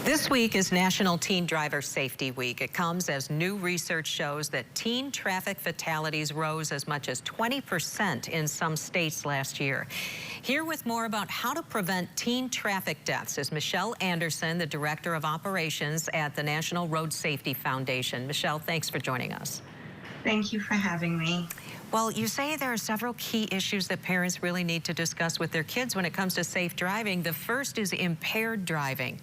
This week is National Teen Driver Safety Week. It comes as new research shows that teen traffic fatalities rose as much as 20% in some states last year. Here with more about how to prevent teen traffic deaths is Michelle Anderson, the Director of Operations at the National Road Safety Foundation. Michelle, thanks for joining us. Thank you for having me. Well, you say there are several key issues that parents really need to discuss with their kids when it comes to safe driving. The first is impaired driving.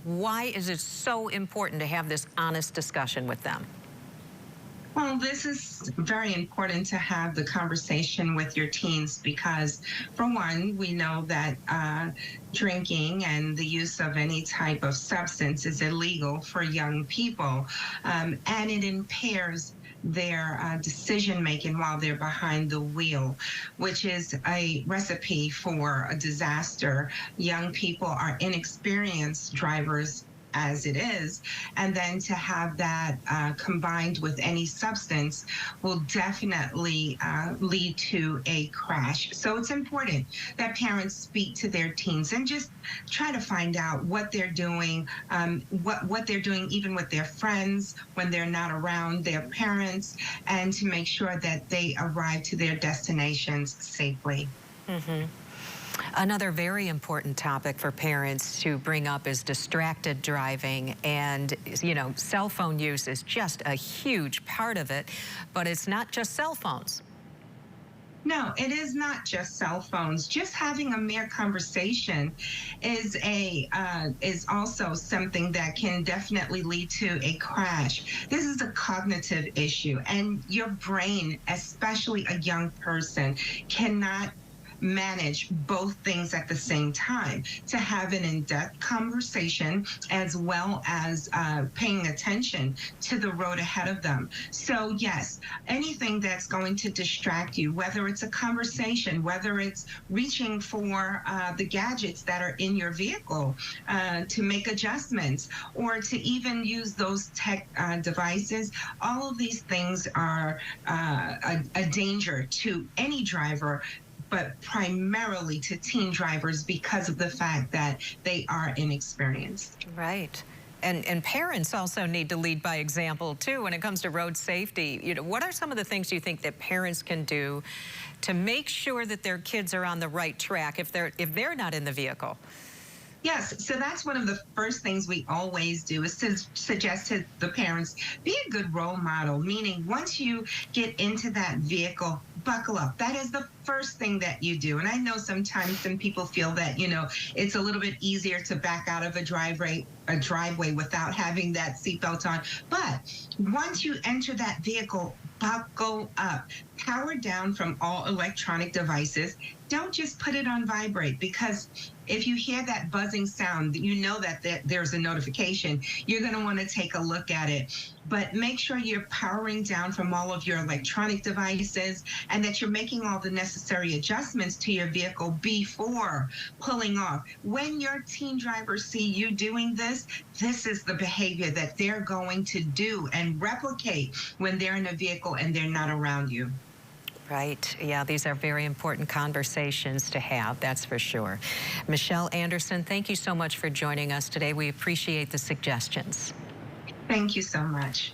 Why is it so important to have this honest discussion with them? Well, this is very important to have the conversation with your teens because, for one, we know that drinking and the use of any type of substance is illegal for young people, and it impairs their decision-making while they're behind the wheel, which is a recipe for a disaster. Young people are inexperienced drivers as it is, and then to have that combined with any substance will definitely lead to a crash. So it's important that parents speak to their teens and just try to find out what they're doing, what they're doing even with their friends when they're not around their parents, and to make sure that they arrive to their destinations safely. Mm-hmm. Another very important topic for parents to bring up is distracted driving, and cell phone use is just a huge part of it, but it's not just cell phones. No, it is not just cell phones. Just having a mere conversation is also something that can definitely lead to a crash. This is a cognitive issue, and your brain, especially a young person, cannot manage both things at the same time. To have an in-depth conversation as well as paying attention to the road ahead of them. So yes, anything that's going to distract you, whether it's a conversation, whether it's reaching for the gadgets that are in your vehicle to make adjustments, or to even use those tech devices, all of these things are a danger to any driver, but primarily to teen drivers because of the fact that they are inexperienced. Right. And parents also need to lead by example, too, when it comes to road safety. What are some of the things you think that parents can do to make sure that their kids are on the right track if they're not in the vehicle? Yes, so that's one of the first things we always do is to suggest to the parents, be a good role model, meaning once you get into that vehicle, buckle up. That is the first thing that you do. And I know sometimes some people feel that, it's a little bit easier to back out of a driveway without having that seatbelt on. But once you enter that vehicle, buckle up. Power down from all electronic devices. Don't just put it on vibrate, because if you hear that buzzing sound, you know that there's a notification. You're going to want to take a look at it. But make sure you're powering down from all of your electronic devices and that you're making all the necessary adjustments to your vehicle before pulling off. When your teen drivers see you doing this, this is the behavior that they're going to do and replicate when they're in a vehicle and they're not around you. Right. Yeah, these are very important conversations to have, that's for sure. Michelle Anderson, thank you so much for joining us today. We appreciate the suggestions. Thank you so much.